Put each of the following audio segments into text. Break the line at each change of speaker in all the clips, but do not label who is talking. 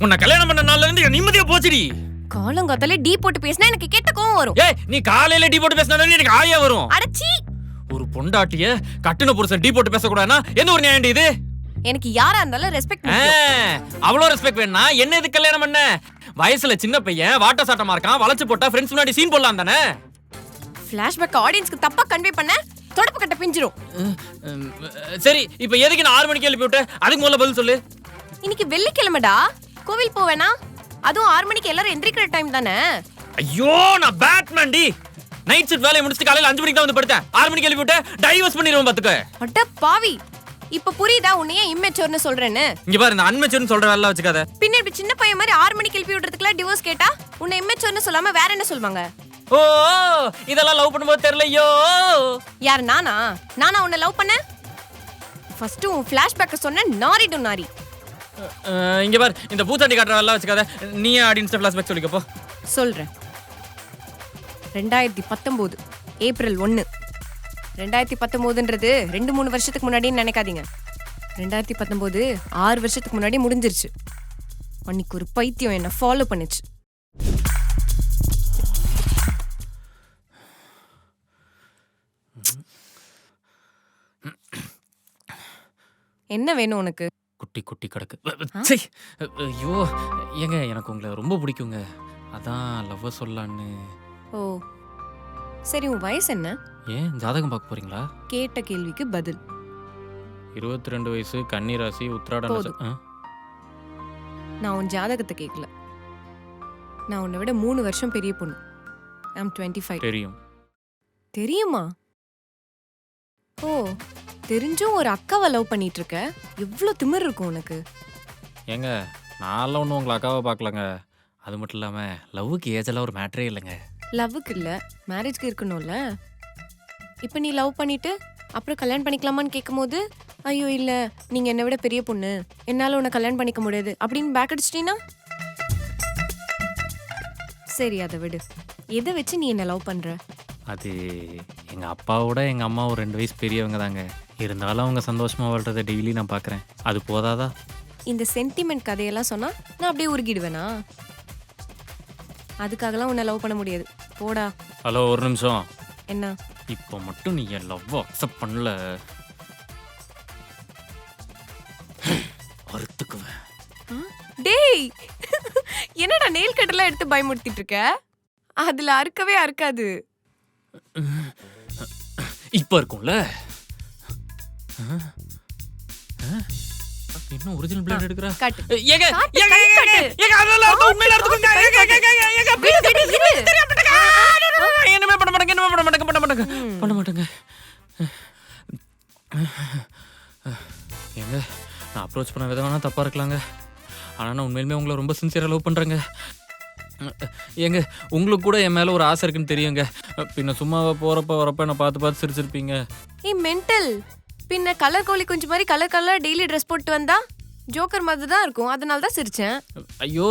உன்னை கல்யாணம் பண்ண நாள்ல இருந்து என் நிம்மதியா போச்சுடி.
காலங்காத்தாலே டீ போட்டு பேசினா எனக்கு கெட்ட கோவம் வரும்.
ஏய், நீ காலையில டீ போட்டு பேசினாலும் எனக்கு ஆயா வரும்.
அடச்சி,
ஒரு பொண்டாட்டிய கட்டுன புருஷன் டீ போட்டு பேசக்கூடாதுன்னா என்ன ஒரு நியாயம் இது?
எனக்கு யாரா இருந்தாலும் ரெஸ்பெக்ட்.
அவ்வளோ ரெஸ்பெக்ட் வேணா என்ன எதுக்கு கல்யாணம் பண்ண? வயசுல சின்ன பையன் வாட்ட சாட்டமா இருக்கான், வளைச்சு போட்டா ஃப்ரெண்ட்ஸ் முன்னாடி சீன் போடலாம் தானே?
ஃபிளாஷ்பேக் ஆடியன்ஸ்க்கு தப்பா கன்வே பண்ண தொடப்பு கட்ட பிஞ்சிரும்.
சரி, இப்போ எதுக்கு நான் 6 மணிக்கு எழுப்பி விட்டேன்? அதுக்கு முதல்ல பதில் சொல்லு.
இன்னைக்கு வெள்ளிக்கிழமைடா, கோவில் போவேனா? அதுவும் 6 மணிக்கு எல்லாரும் எந்திரிக்கிற டைம் தானே.
ஐயோ, நான் பேட்மேன் டி. நைட் ஷிஃப்ட் வேலையை முடிச்சிட்டு காலையில 5 மணிக்கு தான் வந்து படுத்தேன். 6 மணிக்கு எழுப்பி விட்டேன், டைவர்ஸ் பண்ணிடுவோம் பாத்துக்க.
அட பாவி, இப்ப புரியுதா உன்னையே இம்மெச்சூர்னு சொல்றேன்னு?
இங்க பாரு, இந்த அன்மெச்சூர்னு சொல்ற வேலை வச்சுக்காத.
பின்ன இப்படி சின்ன பையன் மாதிரி 6 மணிக்கு எழுப்பி விடுறதுக்குலாம் டிவோர்ஸ் கேட்டா உன்னை இம்மெச்சூர்னு சொல்லாம வேற என்ன சொல்வாங்க?
ஓ, இதெல்லாம் லவ் பண்ணும்போது தெரியலையோ.
யார் நானா? உன்னை லவ் பண்ண? ஃபர்ஸ்ட் உன் ஃபிளாஷ்பேக்க சொன்ன நாரிடு நாரி.
இங்க பாரு, இந்த பூத்தாண்டி காட்டுற வேலை வச்சுக்காத. நீ ஆடியன்ஸ் ஃபிளாஷ்பேக் சொல்லிக்கப்போ.
சொல்றேன். 2019 ஏப்ரல் 1. 2019ன்றது 2-3 வருஷத்துக்கு முன்னாடின்னு நினைக்காதீங்க. 2019 6 வருஷத்துக்கு முன்னாடி முடிஞ்சிருச்சு. அன்னைக்கு ஒரு பைத்தியம் என்ன ஃபாலோ பண்ணுச்சு. என்ன வேணும் உனக்கு?
குட்டி குட்டி கிடக்கு. ஐயோ ஏங்க, எனக்கு உங்களை ரொம்ப பிடிக்குங்க. அதான் லவ் சொல்லலான்னு.
ஓ சரி, உன் வயசு என்ன?
ஏன் ஜாதகம் பார்க்க போறீங்களா?
கேட்ட கேள்விக்கு பதில்.
22 வயசு, கன்னி ராசி, உத்திராட நட்சத்திரம்.
நான் உன் ஜாதகத்தை கேட்கல. நான் உன்னை விட 3 வருஷம் பெரிய பொண்ணு. ஐ அம் 25.
தெரியும்.
தெரியுமா? ஓ, தெரிஞ்சும் ஒரு அக்காவை லவ் பண்ணிட்டு இருக்க. எவ்வளவு திமிர் இருக்கும் உனக்கு.
ஏங்க, நான்லாம் ஒன்றும் உங்களை அக்காவை பார்க்கலங்க. அது மட்டும் இல்லாமல் லவ்வுக்கு ஏஜெல்லாம் ஒரு மேட்டரே இல்லைங்க.
லவ்வுக்கு இல்லை, மேரேஜ்க்கு இருக்கணும்ல. இப்போ நீ லவ் பண்ணிட்டு அப்புறம் கல்யாணம் பண்ணிக்கலாமான்னு கேட்கும்போது, ஐயோ இல்லை, நீங்கள் என்னை விட பெரிய பொண்ணு, என்னால் உன்னை கல்யாணம் பண்ணிக்க முடியாது அப்படின்னு பேக் அடிச்சிட்டீங்கன்னா? சரி, அதை விடு. எதை வச்சு நீ என்ன லவ் பண்ணுற?
அது எங்கள் அப்பாவோட எங்கள் அம்மா ஒரு 2 வயசு பெரியவங்க தாங்க. இருந்தாலும் அவங்க சந்தோஷமாக வாழ்றதை டெய்லி நான் பார்க்குறேன். அது போதாதா?
இந்த சென்டிமெண்ட் கதையெல்லாம் சொன்னால் நான் அப்படியே உருகிடுவேனா? அதுக்காகலாம் உன்னை லவ் பண்ண முடியாது. போடா.
ஹலோ, ஒரு நிமிஷம்.
என்ன?
இப்போ மட்டும் நீ என் லவ் அக்செப்ட் பண்ணல, அறுத்துக்குவேன்.
டேய், என்னடா நெயில் கட்டெல்லாம் எடுத்து பயமுறுத்திட்டு இருக்க? அதுல அறுக்கவே அறுக்காது.
இப்போ இருக்கும்ல. இன்னும் ஒரிஜினல் பிளேட் எடுக்கறா.
காட்டு.
ஏங்க,
காட்டு,
ஏங்க,
கை காட்டு.
ஏங்க, அதெல்லாம் அது உண்மையில எடுத்துக்கோங்க. ஏங்க,
விடு, விடு, இரு.
தெரியாம பண்ணங்க. என்னமே பண்ண மாட்டேங்க. ஏங்க, நான் அப்ரோச் பண்ண விதம் வேணா தப்பா இருக்கலாங்க. ஆனா நான் உண்மையிலுமே உங்களை ரொம்ப சின்சியரா லவ் பண்றேங்க. ஏங்க, உங்களுக்கு கூட என் மேல ஒரு ஆசை இருக்குன்னு தெரியுங்க. பின்ன சும்மாவா போறப்ப வரப்ப நான் பார்த்து சிரிச்சிருப்பீங்க.
ஏய் மென்டல், பின்ன கலர் கோழி குஞ்சு மாதிரி கலர் டெய்லி ட்ரெஸ் போட்டு வந்தா ஜோக்கர் மாதிரி தான் இருக்கும். அதனால தான் சிரிச்சேன்.
ஐயோ,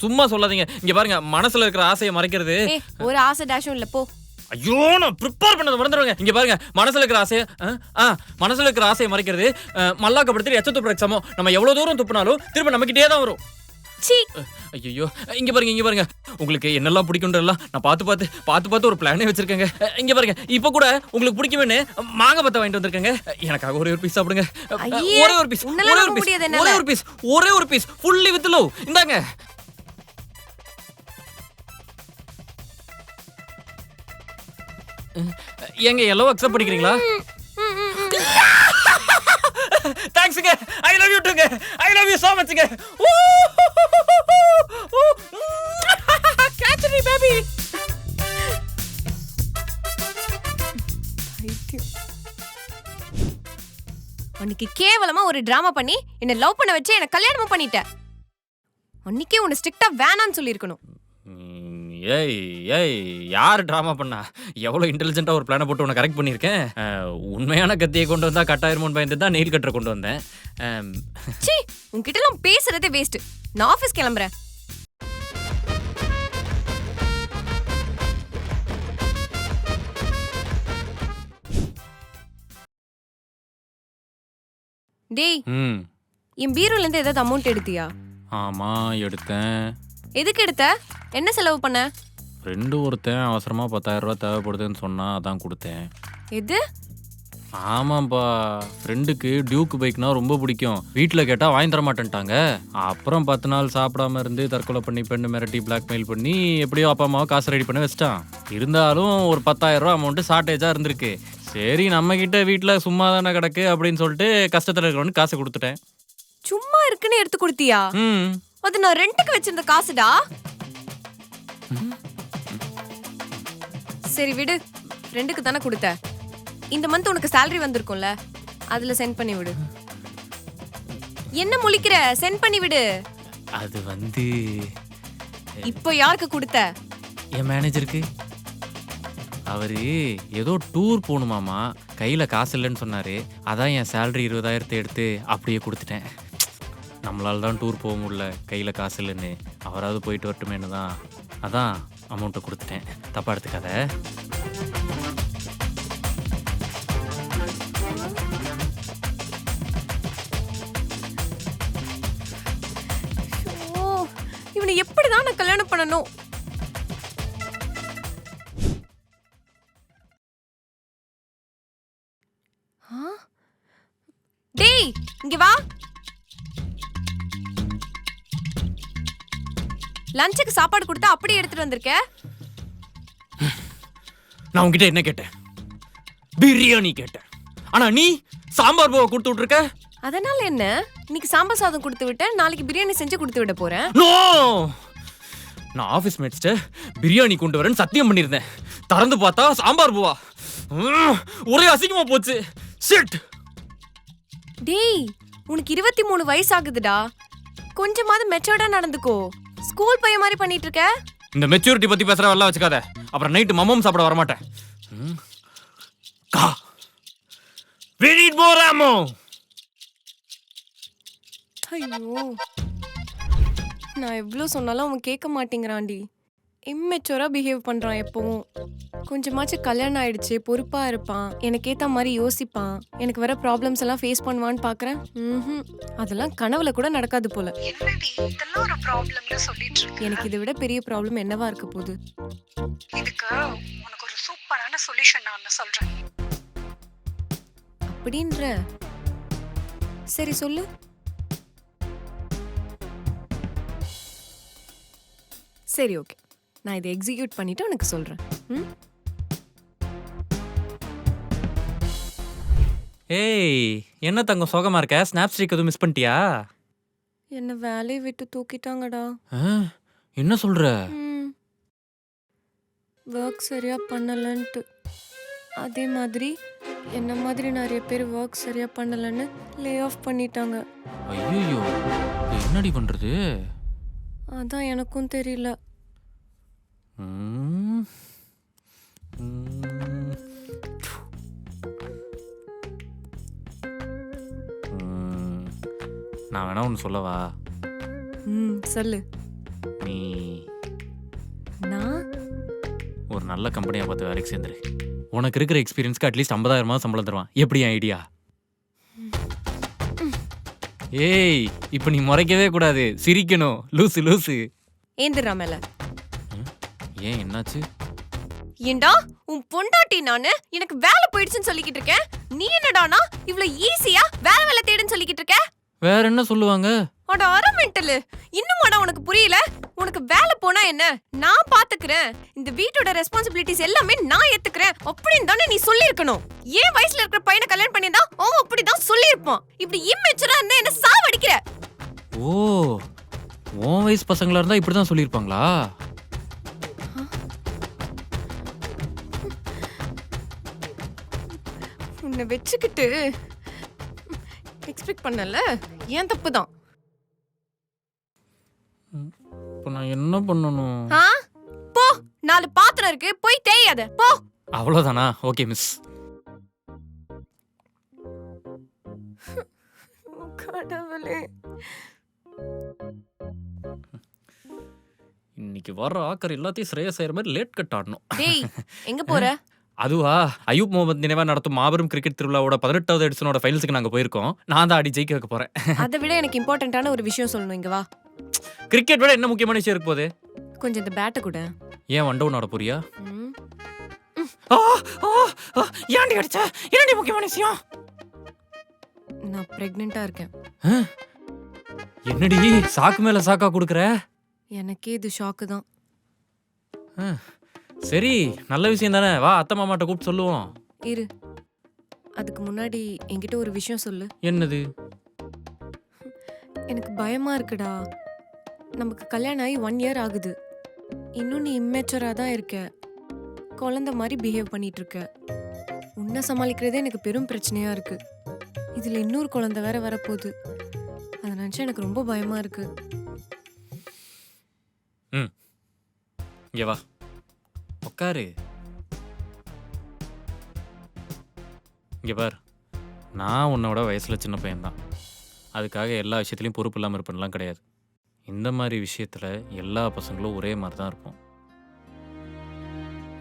சும்மா சொல்லாதீங்க. இங்க பாருங்க, மனசுல இருக்கிற ஆசையை மறைக்கிறது.
ஒரு ஆசை டேஷும் இல்ல, போ.
ஐயோ, நான் ப்ரிப்பேர் பண்ணத மறந்துடுவேங்க. இங்க பாருங்க, மனசுல இருக்கிற ஆசையை மறைக்கிறது மல்லாக்கப்படுத்தி எச்சத்துப்புற எக்ஸாமோ. நம்ம எவ்வளவு தூரம் துப்புனாலும் திரும்ப நம்மகிட்டே தான் வரும். ஐயோ, இங்க பாருங்க, உங்களுக்கு என்னெல்லாம் பிடிக்கும்ன்றெல்லாம் நான் பார்த்து ஒரு பிளானே வச்சிருக்கேங்க. இங்க பாருங்க, இப்ப கூட உங்களுக்கு பிடிக்குமேன்னு மாங்க பத்த வாங்கிட்டு வந்திருக்கேங்க. எனக்காக ஒரே ஒரு பீஸ் சாப்பிடுங்க. ஒரே ஒரு பீஸ் ஃபுல்லி வித் லவ். இந்தாங்க. ஏங்க, எல்லோ அக்செப்ட் பண்ணிக்கிறீங்களா? தேங்க்ஸ்ங்க. ஐ லவ் யூ டுங்க. ஐ லவ் யூ so muchங்க. Catch me baby.
அன்னைக்கு கேவலமா ஒரு டிராமா பண்ணி என்ன லவ் பண்ண வச்சு என்ன கல்யாணமும் பண்ணிட்ட. அன்னைக்கே உன்னை ஸ்ட்ரிக்ட்டா வேணான்னு சொல்லியிருக்கணும்.
ஏய், யார் டிராமா பண்ணா? எவ்வளோ இன்டெலிஜென்ட்டா ஒரு பிளானை போட்டு உன்னை கரெக்ட் பண்ணியிருக்கேன். உண்மையான கத்தியை கொண்டு வந்தா கட்டாயிருமோன்னு பயந்து தான் நெயில் கட்டரை கொண்டு வந்தேன்.
உன்கிட்ட எல்லாம் பேசுறதே வேஸ்ட். நான் ஆஃபீஸ் கிளம்புறேன். டேய்
ம்
என் பீரோல இருந்து ஏதாவது அமௌண்ட் எடுத்தியா?
ஆமா எடுத்தேன்.
எதுக்கு எடுத்த? என்ன செலவு பண்ண?
ஃப்ரெண்டு ஒருத்தன் அவசரமா 10,000 ரூபாய் தேவைப்படுதுன்னு சொன்னா அதான் கொடுத்தேன்.
எது?
ஆமாப்பா, ஃப்ரெண்டுக்கு டியூக் பைக்னா ரொம்ப பிடிக்கும். வீட்டில் கேட்டால் வாங்கி தர மாட்டேன்ட்டாங்க. அப்புறம் 10 நாள் சாப்பிடாம இருந்து தற்கொலை பண்ணி பெண்ணு மிரட்டி பிளாக்மெயில் பண்ணி எப்படியோ அப்பா அம்மாவை காசு ரெடி பண்ண வச்சிட்டான். இருந்தாலும் ஒரு 10,000 ரூபா அமௌண்ட்டு ஷார்ட்டேஜாக இருந்திருக்கு. சரி நம்மக்கிட்ட வீட்டில் சும்மா தானே கிடக்கு அப்படின்னு சொல்லிட்டு கஷ்டத்தில் இருக்கிறவனுக்கு காசை கொடுத்துட்டேன்.
சும்மா இருக்குன்னு எடுத்து கொடுத்தியா?
ம்
அது நான் ரெண்டுக்கு வச்சிருந்த காசுடா. சரி விடு, ஃப்ரெண்டுக்கு தானே கொடுத்த. இந்த மந்த் உனக்கு salary வந்திருக்கும்ல, அதுல சென்ட் பண்ணி விடு. என்ன முழிக்கிற? சென்ட் பண்ணி விடு.
அது வந்து
இப்போ யாருக்கு கொடுத்த?
என் மேனேஜருக்கு. அவரு ஏதோ டூர் போகணுமாமா, கையில் காசு இல்லைன்னு சொன்னார். அதான் என் சேலரி 20,000 எடுத்து அப்படியே கொடுத்துட்டேன். நம்மளால தான் டூர் போக முடியல, கையில் காசு இல்லைன்னு. அவராவது போயிட்டு வரட்டுமேனு தான் அதான் அமௌண்ட்டை கொடுத்துட்டேன். தப்பா எடுத்துக்காத.
ஓ, இவனை எப்படிதான் நான் கல்யாணம் பண்ணணும்? டேய் இங்க வா. லஞ்சுக்கு சாப்பாடு கொடுத்தா அப்படியே எடுத்துட்டு வந்திருக்க.
நான் உங்ககிட்ட என்ன கேட்டேன்? பிரியாணி கேட்டேன். ஆனா நீ சாம்பார் பூவை கொடுத்து விட்டுருக்க.
அதனால என்ன? இன்னைக்கு சாம்பார் சாதம் கொடுத்து விட்ட, நாளைக்கு பிரியாணி செஞ்சு கொடுத்து விட போறேன்.
நோ, நான் ஆபீஸ் மேட்ஸ்ட பிரியாணி கொண்டு வரேன்னு சத்தியம் பண்ணியிருந்தேன். திறந்து பார்த்தா சாம்பார் பூவா. ஒரே அசிங்கமா போச்சு. ஷிட்.
டேய் உனக்கு 23 வயசு ஆகுதுடா. கொஞ்சமாவது மெச்சூர்டா நடந்துக்கோ. ஸ்கூல் பையன் மாதிரி பண்ணிட்டு இருக்க.
இந்த மெச்சூரிட்டி பத்தி பேசுற வரல வச்சுக்காத. அப்புறம் நைட்டு மம்மம் சாப்பிட வர மாட்டேன். கா we need more ammo.
ஐயோ, நான் எவ்வளோ சொன்னாலும் அவன் கேட்க மாட்டேங்கிறான்டி. இம்மெச்சூரா பிஹேவ் பண்றான் எப்பவும். கொஞ்சமாச்சும் கல்யாணம் ஆயிடுச்சு, பொறுப்பா இருப்பான், எனக்கு ஏத்த மாதிரி யோசிப்பான், எனக்கு வர ப்ராப்ளம்ஸ் எல்லாம் ஃபேஸ் பண்ணுவான்னு பாக்குறேன். அதெல்லாம் கனவுல கூட நடக்காது போல.
என்னடி இதெல்லாம் ஒரு ப்ராப்ளம்னு சொல்லிட்டு இருக்க?
எனக்கு இதை விட பெரிய ப்ராப்ளம் என்னவா இருக்க போகுது?
இதுக்கு உனக்கு ஒரு சூப்பரான சொல்யூஷன் நான் சொல்றேன்.
அப்படின்ற? சரி சொல்லு. சரி ஓகே, நான் இதை எக்ஸிக்யூட் பண்ணிட்டு உனக்கு சொல்றேன்.
ஏய், என்ன தங்கம் சோகமா இருக்க? ஸ்னாப் ஸ்ட்ரீக் எதுவும் மிஸ் பண்ணிட்டியா?
என்ன வேலையை விட்டு தூக்கிட்டாங்கடா.
என்ன சொல்ற?
ஒர்க் சரியா பண்ணலன்ட்டு. அதே மாதிரி என்ன மாதிரி நிறைய பேர் ஒர்க் சரியா பண்ணலன்னு லே ஆஃப் பண்ணிட்டாங்க.
ஐயோ, என்னடி பண்றது?
அதான் எனக்கும் தெரியல.
நான் வேணா ஒன்று சொல்லவா?
சொல்லு.
நீ
நான்
ஒரு நல்ல கம்பெனியை பார்த்து வேலைக்கு சேர்ந்துரு. உனக்கு இருக்கிற எக்ஸ்பீரியன்ஸ்க்கு அட்லீஸ்ட் 50,000 சம்பளம் தருவான். எப்படி ஐடியா? ஏய், இப்போ நீ முறைக்கவே கூடாது, சிரிக்கணும். லூசு லூசு.
ஏந்திரா மேல.
ஏன் என்னாச்சு?
ஏண்டா உன் பொண்டாட்டி நானு எனக்கு வேலை போயிடுச்சுன்னு சொல்லிக்கிட்டு இருக்கேன். நீ என்னடானா இவ்வளவு ஈஸியா வேலை தேடுன்னு சொல்லிக்கிட்டு இருக்க?
வேற என்ன சொல்லுவாங்க?
அட அரமெண்டல், இன்னுமாடா உனக்கு புரியல? உனக்கு வேலை போனா என்ன, நான் பாத்துக்கிறேன், இந்த வீட்டோட ரெஸ்பான்சிபிலிட்டிஸ் எல்லாமே நான் ஏத்துக்கிறேன் அப்படின்னு தானே நீ சொல்லியிருக்கணும். ஏன் வயசுல இருக்கிற பையனை கல்யாணம் பண்ணியிருந்தா அவன் அப்படிதான் சொல்லியிருப்பான். இப்படி இம்மெச்சூரா இருந்தா என்ன சாவடிக்கிற?
ஓ, உன் வயசு பசங்களா இருந்தா இப்படிதான் சொல்லியிருப்பாங்களா?
உன்னை வச்சுக்கிட்டு எக்ஸ்பெக்ட் பண்ணல, ஏன் தப்பு தான்.
இப்போ நான் என்ன பண்ணணும்?
போ, 4 பாத்திரம் இருக்கு, போய் தேயாத போ.
அவ்வளவுதானா? Okay miss.
கடவுளே,
இன்னைக்கு வர ஆக்கர் எல்லாத்தையும் ஸ்ரேயா செய்யற மாதிரி லேட் கட் ஆடணும்.
டேய் எங்க போற?
அதுவா அயூப் முகமது நினைவா நடத்தும் மாபெரும் கிரிக்கெட் திருவிழாவோட 18வது எடிஷனோட ஃபைனல்ஸ்க்கு நாங்க போயிருக்கோம். நான் தான் ஆடி ஜெயிக்க வைக்க போறேன்.
அதை விட எனக்கு இம்பார்ட்டன்ட்டான ஒரு விஷயம் சொல்லணும், இங்க வா.
கிரிக்கெட் விட என்ன முக்கியமான விஷயம் இருக்கு போகுது?
கொஞ்சம் இந்த பேட்டை கூட.
ஏன் ஒன் டவுன் ஆட போறியா? ஏன்டி அடிச்ச? என்னடி முக்கியமான விஷயம்?
நான் பிரெக்னெண்டா இருக்கேன்.
என்னடி சாக்கு மேல சாக்கா குடுக்குற?
எனக்கே இது ஷாக்கு தான்.
சரி, நல்ல விஷயம் தானே. வா அத்தை மாமாட்ட கூப்பிட்டு சொல்லுவோம்.
இரு, அதுக்கு முன்னாடி என்கிட்ட ஒரு விஷயம் சொல்லு.
என்னது?
எனக்கு பயமா இருக்குடா. நமக்கு கல்யாணம் ஆகி 1 இயர் ஆகுது. இன்னும் நீ இம்மெச்சூரா தான் இருக்க. குழந்தை மாதிரி பிஹேவ் பண்ணிட்டு இருக்க. உன்னை சமாளிக்கிறதே எனக்கு பெரும் பிரச்சனையா இருக்கு. இதுல இன்னொரு குழந்தை வேற வரப்போகுது. அதை நினைச்சா எனக்கு ரொம்ப பயமா இருக்கு.
இங்க வா உட்காரு. இங்க பார், நான் உன்னோட வயசுல சின்ன பையன்தான். அதுக்காக எல்லா விஷயத்துலையும் பொறுப்பு இல்லாமல் இருப்பேன்லாம் கிடையாது. இந்த மாதிரி விஷயத்துல எல்லா பசங்களும் ஒரே மாதிரி தான் இருப்போம்.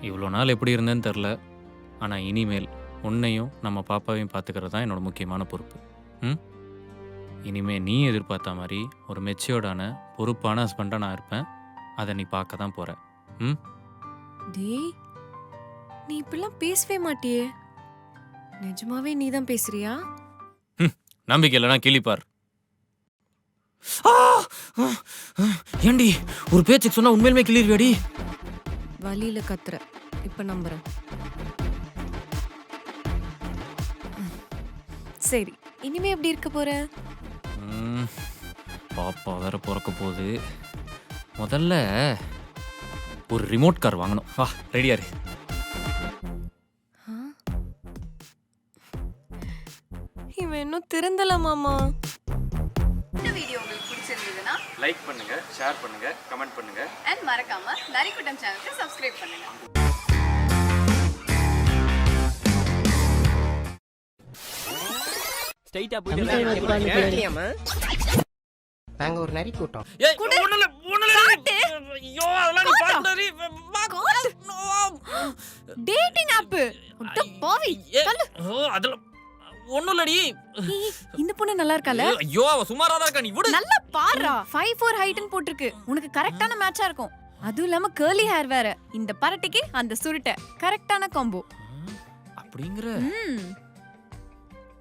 இவ்வளோ நாள் எப்படி இருந்தேன்னு தெரில, ஆனால் இனிமேல் உன்னையும் நம்ம பாப்பாவையும் பார்த்துக்கிறது தான் என்னோட முக்கியமான பொறுப்பு. இனிமேல் நீ எதிர்பார்த்த மாதிரி ஒரு மெச்சியோர்டான பொறுப்பான ஹஸ்பண்டாக நான் இருப்பேன். அதை நீ பார்க்க தான் போற.
டேய், நீ இப்பெல்லாம் பேசவே மாட்டியே. நிஜமாவே நீ தான் பேசுறியா?
நம்பிக்கை இல்லைனா கிளிப்பார். ஏண்டி ஒரு பேச்சுக்கு சொன்னா உண்மையிலுமே கிளிருவியாடி?
வலியில கத்துற, இப்ப நம்புறேன். சரி, இனிமே எப்படி இருக்க போற?
பாப்பா வேற பிறக்க போகுது. முதல்ல ஒரு ரிமோட் கார் வாங்கணும். வா ரெடியா இரு.
இவன் இன்னும் திருந்தல மாமா.
இந்த வீடியோ உங்களுக்கு பிடிச்சிருந்ததுன்னா
லைக் பண்ணுங்க, ஷேர் பண்ணுங்க, கமெண்ட் பண்ணுங்க
அண்ட் மறக்காம நரிக்குட்டம் சேனலுக்கு சப்ஸ்கிரைப் பண்ணுங்க.
ஸ்ட்ரைட்டா போயிட்டு நாங்க ஒரு நரி கூட்டம்.
Dating app. அட பாவி.
அதெல்லாம் ஒண்ணும் இல்லடி.
இந்த பொண்ணு நல்லா இருக்கால?
ஐயோ அவ சுமாரா தான் இருக்கா. நீ விடு.
நல்லா பாருடா. 5'4" ஹைட்னு போட்டுருக்கு. உனக்கு கரெக்டான மேட்சா இருக்கும். அதுவும் இல்லாம கர்லி ஹேர் வேற. இந்த பரட்டைக்கு அந்த சுருட்டை கரெக்டான காம்போ.
அப்படிங்கற